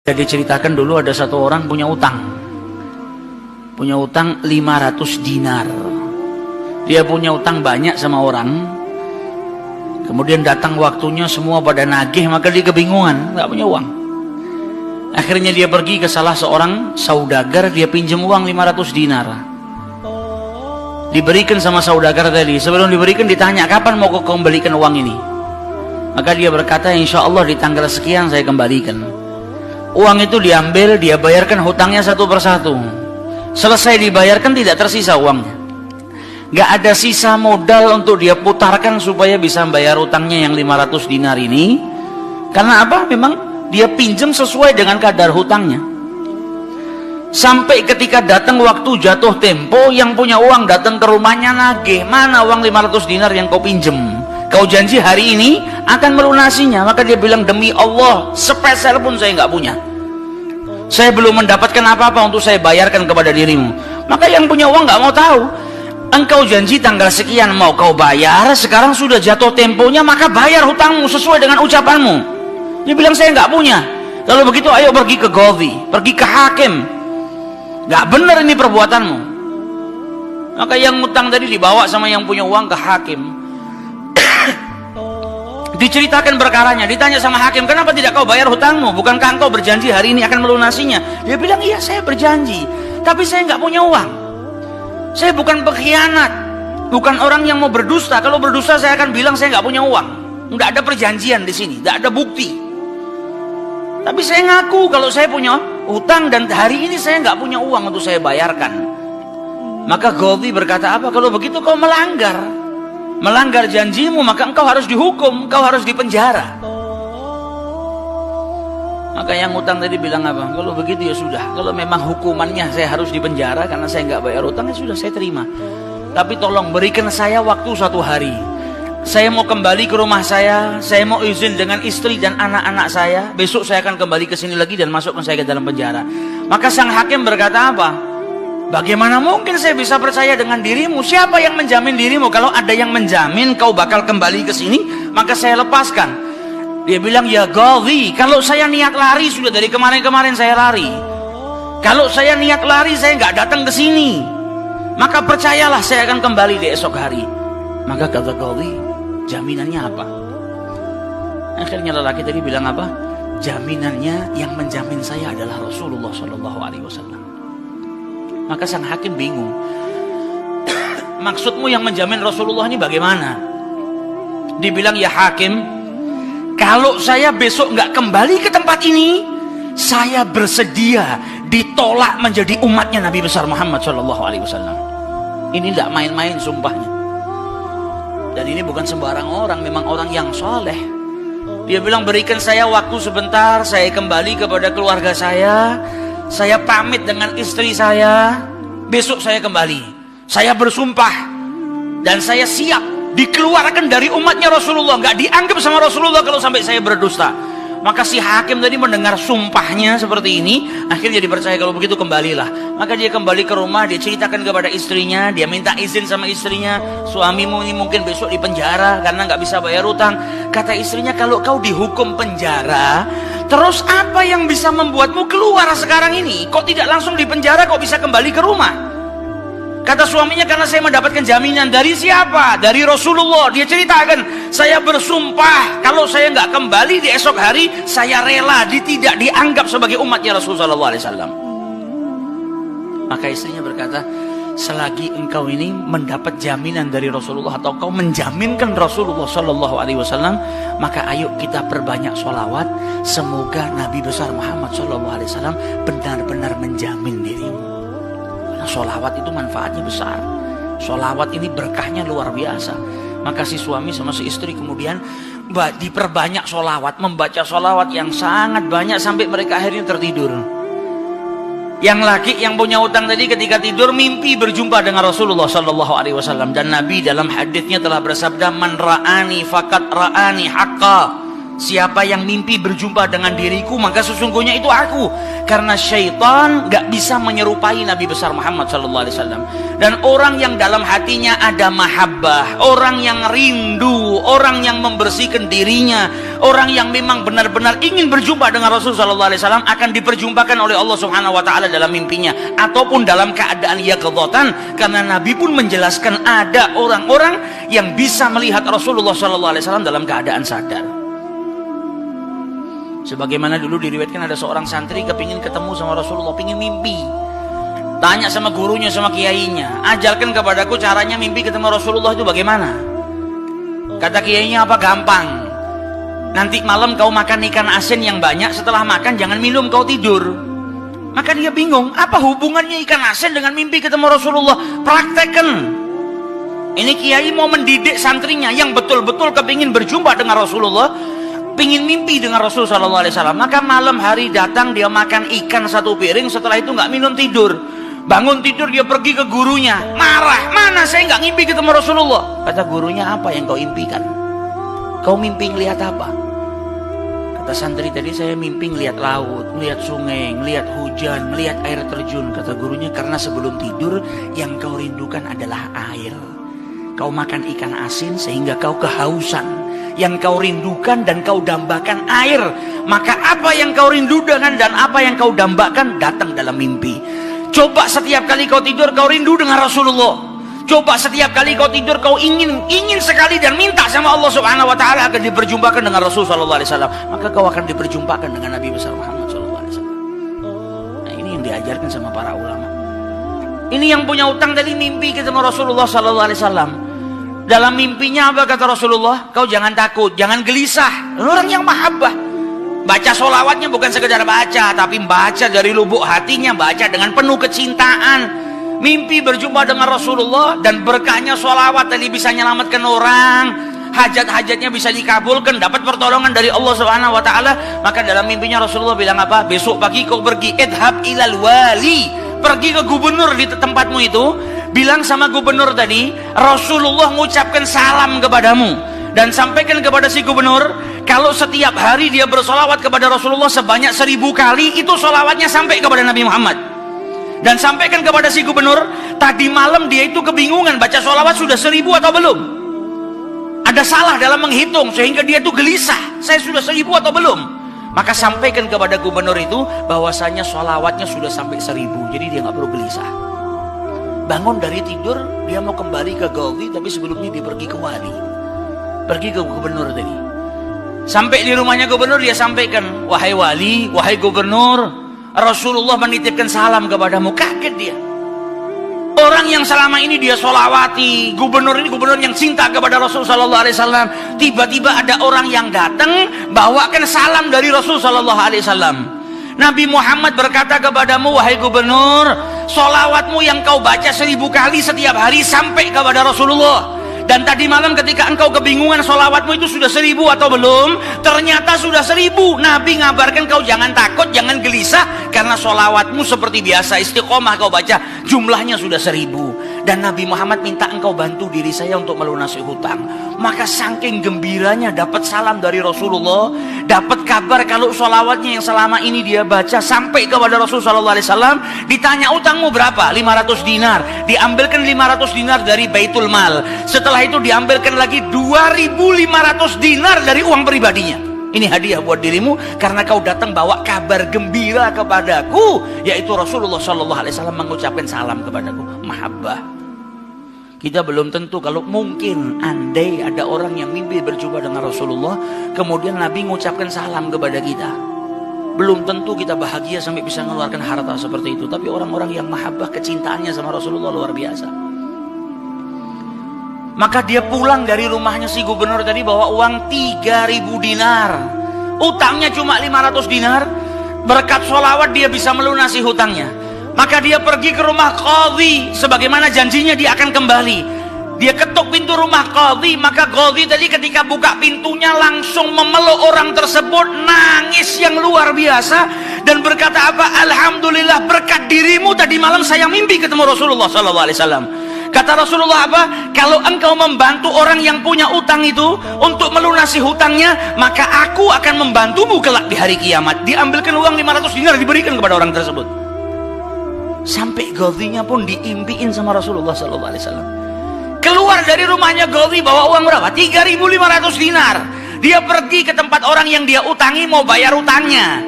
Diceritakan dulu ada satu orang punya utang 500 dinar. Dia punya utang banyak sama orang, kemudian datang waktunya semua pada nagih, maka dia kebingungan, nggak punya uang. Akhirnya dia pergi ke salah seorang saudagar, dia pinjam uang 500 dinar. Diberikan sama saudagar tadi. Sebelum diberikan ditanya, kapan mau kau kembalikan uang ini? Maka dia berkata, insya Allah di tanggal sekian saya kembalikan. Uang itu diambil, dia bayarkan hutangnya satu persatu. Selesai dibayarkan tidak tersisa uangnya. Gak ada sisa modal untuk dia putarkan supaya bisa bayar utangnya yang 500 dinar ini. Karena apa? Memang dia pinjam sesuai dengan kadar hutangnya. Sampai ketika datang waktu jatuh tempo, yang punya uang datang ke rumahnya nagih, mana uang 500 dinar yang kau pinjam? Kau janji hari ini akan melunasinya. Maka dia bilang, demi Allah sepeser pun saya nggak punya. Saya belum mendapatkan apa-apa untuk saya bayarkan kepada dirimu. Maka yang punya uang nggak mau tahu. Engkau janji tanggal sekian mau kau bayar, sekarang sudah jatuh temponya, maka bayar hutangmu sesuai dengan ucapanmu. Dia bilang, saya nggak punya. Kalau begitu ayo pergi ke Qadhi, pergi ke hakim. Nggak benar ini perbuatanmu. Maka yang utang tadi dibawa sama yang punya uang ke hakim. Diceritakan perkaranya, ditanya sama hakim, kenapa tidak kau bayar hutangmu? Bukankah engkau berjanji hari ini akan melunasinya? Dia bilang, iya saya berjanji, tapi saya nggak punya uang. Saya bukan pengkhianat, bukan orang yang mau berdusta. Kalau berdusta saya akan bilang saya nggak punya uang. Nggak ada perjanjian di sini, nggak ada bukti. Tapi saya ngaku kalau saya punya hutang dan hari ini saya nggak punya uang untuk saya bayarkan. Maka Qadhi berkata, apa? Kalau begitu kau melanggar janjimu, maka engkau harus dihukum, engkau harus dipenjara. Maka yang utang tadi bilang apa? Kalau begitu ya sudah, kalau memang hukumannya saya harus dipenjara karena saya nggak bayar utang, ya sudah saya terima. Tapi tolong berikan saya waktu 1 hari. Saya mau kembali ke rumah saya mau izin dengan istri dan anak-anak saya. Besok saya akan kembali ke sini lagi dan masukkan saya ke dalam penjara. Maka sang hakim berkata apa? Bagaimana mungkin saya bisa percaya dengan dirimu? Siapa yang menjamin dirimu? Kalau ada yang menjamin kau bakal kembali ke sini, maka saya lepaskan. Dia bilang, ya Qadhi, kalau saya niat lari sudah dari kemarin-kemarin saya lari. Kalau saya niat lari saya nggak datang ke sini. Maka percayalah saya akan kembali di esok hari. Maka kata Qadhi, jaminannya apa? Akhirnya lelaki tadi bilang apa? Jaminannya yang menjamin saya adalah Rasulullah SAW. Maka sang hakim bingung. Maksudmu yang menjamin Rasulullah ini bagaimana? Dibilang, ya hakim, kalau saya besok nggak kembali ke tempat ini, saya bersedia ditolak menjadi umatnya Nabi besar Muhammad SAW. Ini tidak main-main sumpahnya. Dan ini bukan sembarang orang, memang orang yang soleh. Dia bilang, berikan saya waktu sebentar, saya kembali kepada keluarga saya pamit dengan istri saya, besok saya kembali. Saya bersumpah dan saya siap dikeluarkan dari umatnya Rasulullah, nggak dianggap sama Rasulullah kalau sampai saya berdusta. Maka si hakim tadi mendengar sumpahnya seperti ini, akhirnya dipercaya. Kalau begitu kembalilah. Maka dia kembali ke rumah, dia ceritakan kepada istrinya, dia minta izin sama istrinya, suamimu ini mungkin besok di penjara karena nggak bisa bayar utang. Kata istrinya, kalau kau dihukum penjara, terus apa yang bisa membuatmu keluar sekarang ini? Kok tidak langsung di penjara, kok bisa kembali ke rumah? Kata suaminya, karena saya mendapatkan jaminan. Dari siapa? Dari Rasulullah. Dia ceritakan, saya bersumpah kalau saya nggak kembali di esok hari, saya rela tidak dianggap sebagai umatnya Rasulullah SAW. Maka istrinya berkata, selagi engkau ini mendapat jaminan dari Rasulullah atau kau menjaminkan Rasulullah SAW, maka ayo kita perbanyak sholawat. Semoga Nabi besar Muhammad SAW benar-benar menjamin dirimu. Sholawat itu manfaatnya besar. Sholawat ini berkahnya luar biasa. Maka si suami sama si istri kemudian diperbanyak sholawat, membaca sholawat yang sangat banyak sampai mereka akhirnya tertidur. Yang laki yang punya utang tadi ketika tidur mimpi berjumpa dengan Rasulullah SAW. Dan Nabi dalam haditsnya telah bersabda, man ra'ani fakat ra'ani haqqa. Siapa yang mimpi berjumpa dengan diriku, maka sesungguhnya itu aku. Karena syaitan gak bisa menyerupai Nabi besar Muhammad SAW. Dan orang yang dalam hatinya ada mahabbah, orang yang rindu, orang yang membersihkan dirinya, orang yang memang benar-benar ingin berjumpa dengan Rasulullah SAW, akan diperjumpakan oleh Allah Subhanahu Wa Taala dalam mimpinya ataupun dalam keadaan yaqdzatan. Karena Nabi pun menjelaskan ada orang-orang yang bisa melihat Rasulullah SAW dalam keadaan sadar. Sebagaimana dulu diriwayatkan ada seorang santri kepingin ketemu sama Rasulullah, pingin mimpi. Tanya sama gurunya, sama kiainya, ajarkan kepadaku caranya mimpi ketemu Rasulullah itu bagaimana. Kata kiainya, apa? Gampang. Nanti malam kau makan ikan asin yang banyak, setelah makan jangan minum, kau tidur. Maka dia bingung, apa hubungannya ikan asin dengan mimpi ketemu Rasulullah? Praktekkan. Ini kiai mau mendidik santrinya yang betul-betul kepingin berjumpa dengan Rasulullah, pingin mimpi dengan Rasul SAW. Maka malam hari datang, dia makan ikan satu piring, setelah itu nggak minum, tidur. Bangun tidur, dia pergi ke gurunya, marah, mana saya nggak ngimpi ketemu Rasulullah. Kata gurunya, apa yang kau impikan? Kau mimpi ngelihat apa? Kata santri tadi, saya mimpi ngelihat laut, ngelihat sungai, ngelihat hujan, ngelihat air terjun. Kata gurunya, karena sebelum tidur yang kau rindukan adalah air. Kau makan ikan asin sehingga kau kehausan. Yang kau rindukan dan kau dambakan air. Maka apa yang kau rindukan dan apa yang kau dambakan datang dalam mimpi. Coba setiap kali kau tidur kau rindu dengan Rasulullah. Coba setiap kali kau tidur kau ingin sekali dan minta sama Allah Subhanahu Wa Taala akan diperjumpakan dengan Rasul Sallallahu Alaihi Wasallam. Maka kau akan diperjumpakan dengan Nabi besar Muhammad Sallallahu Alaihi Wasallam. Nah, ini yang diajarkan sama para ulama. Ini yang punya utang tadi mimpi ketemu Rasulullah Sallallahu Alaihi Wasallam. Dalam mimpinya apa kata Rasulullah? Kau jangan takut, jangan gelisah. Orang yang mahabbah, baca sholawatnya bukan sekedar baca, tapi baca dari lubuk hatinya, baca dengan penuh kecintaan. Mimpi berjumpa dengan Rasulullah dan berkahnya sholawat tadi bisa menyelamatkan orang, hajat-hajatnya bisa dikabulkan, dapat pertolongan dari Allah Subhanahu Wa Taala. Maka dalam mimpinya Rasulullah bilang apa? Besok pagi kau pergi, idhab ilal wali, pergi ke gubernur di tempatmu itu. Bilang sama gubernur tadi, Rasulullah mengucapkan salam kepadamu. Dan sampaikan kepada si gubernur, kalau setiap hari dia bersolawat kepada Rasulullah sebanyak 1000 kali, itu solawatnya sampai kepada Nabi Muhammad. Dan sampaikan kepada si gubernur, tadi malam dia itu kebingungan, baca solawat sudah 1000 atau belum. Ada salah dalam menghitung, sehingga dia itu gelisah, saya sudah 1000 atau belum. Maka sampaikan kepada gubernur itu, bahwasanya solawatnya sudah sampai 1000, jadi dia nggak perlu gelisah. Bangun dari tidur, dia mau kembali ke Gaudi, tapi sebelumnya dia pergi ke wali, pergi ke gubernur tadi. Sampai di rumahnya gubernur, dia sampaikan, wahai wali, wahai gubernur, Rasulullah menitipkan salam kepadamu. Kaget dia. Orang yang selama ini dia solawati, gubernur ini gubernur yang cinta kepada Rasul Sallallahu Alaihi Wasallam, tiba-tiba ada orang yang datang bawakan salam dari Rasul Sallallahu Alaihi Wasallam. Nabi Muhammad berkata kepadamu, wahai gubernur, solawatmu yang kau baca 1000 kali setiap hari sampai kepada Rasulullah. Dan tadi malam ketika engkau kebingungan solawatmu itu sudah 1000 atau belum, ternyata sudah 1000. Nabi ngabarkan kau jangan takut, jangan gelisah, karena solawatmu seperti biasa, istiqomah kau baca, jumlahnya sudah 1000. Dan Nabi Muhammad minta engkau bantu diri saya untuk melunasi hutang. Maka saking gembiranya dapat salam dari Rasulullah, dapat kabar kalau solawatnya yang selama ini dia baca sampai kepada Rasul Sallallahu Alaihi Wasallam. Ditanya utangmu berapa? 500 dinar. Diambilkan 500 dinar dari Baitul Mal. Setelah itu diambilkan lagi 2500 dinar dari uang pribadinya. Ini hadiah buat dirimu karena kau datang bawa kabar gembira kepadaku, yaitu Rasulullah Sallallahu Alaihi Wasallam mengucapkan salam kepadaku. Mahabbah. Kita belum tentu, kalau mungkin andai ada orang yang mimpi berjumpa dengan Rasulullah, kemudian Nabi mengucapkan salam kepada kita, belum tentu kita bahagia sampai bisa mengeluarkan harta seperti itu. Tapi orang-orang yang mahabbah, kecintaannya sama Rasulullah luar biasa. Maka dia pulang dari rumahnya si gubernur tadi bawa uang 3000 dinar. Utangnya cuma 500 dinar. Berkat sholawat dia bisa melunasi hutangnya. Maka dia pergi ke rumah qadhi, sebagaimana janjinya dia akan kembali. Dia ketuk pintu rumah qadhi, maka qadhi tadi ketika buka pintunya langsung memeluk orang tersebut, nangis yang luar biasa dan berkata apa? Alhamdulillah, berkat dirimu tadi malam saya mimpi ketemu Rasulullah SAW. Kata Kata Rasulullah apa? Kalau engkau membantu orang yang punya utang itu untuk melunasi hutangnya, maka aku akan membantumu kelak di hari kiamat. Diambilkan uang 500 dinar, diberikan kepada orang tersebut. Sampai Ghazinya pun diimpiin sama Rasulullah SAW. Keluar dari rumahnya Ghazi bawa uang berapa? 3.500 dinar. Dia pergi ke tempat orang yang dia utangi mau bayar utangnya.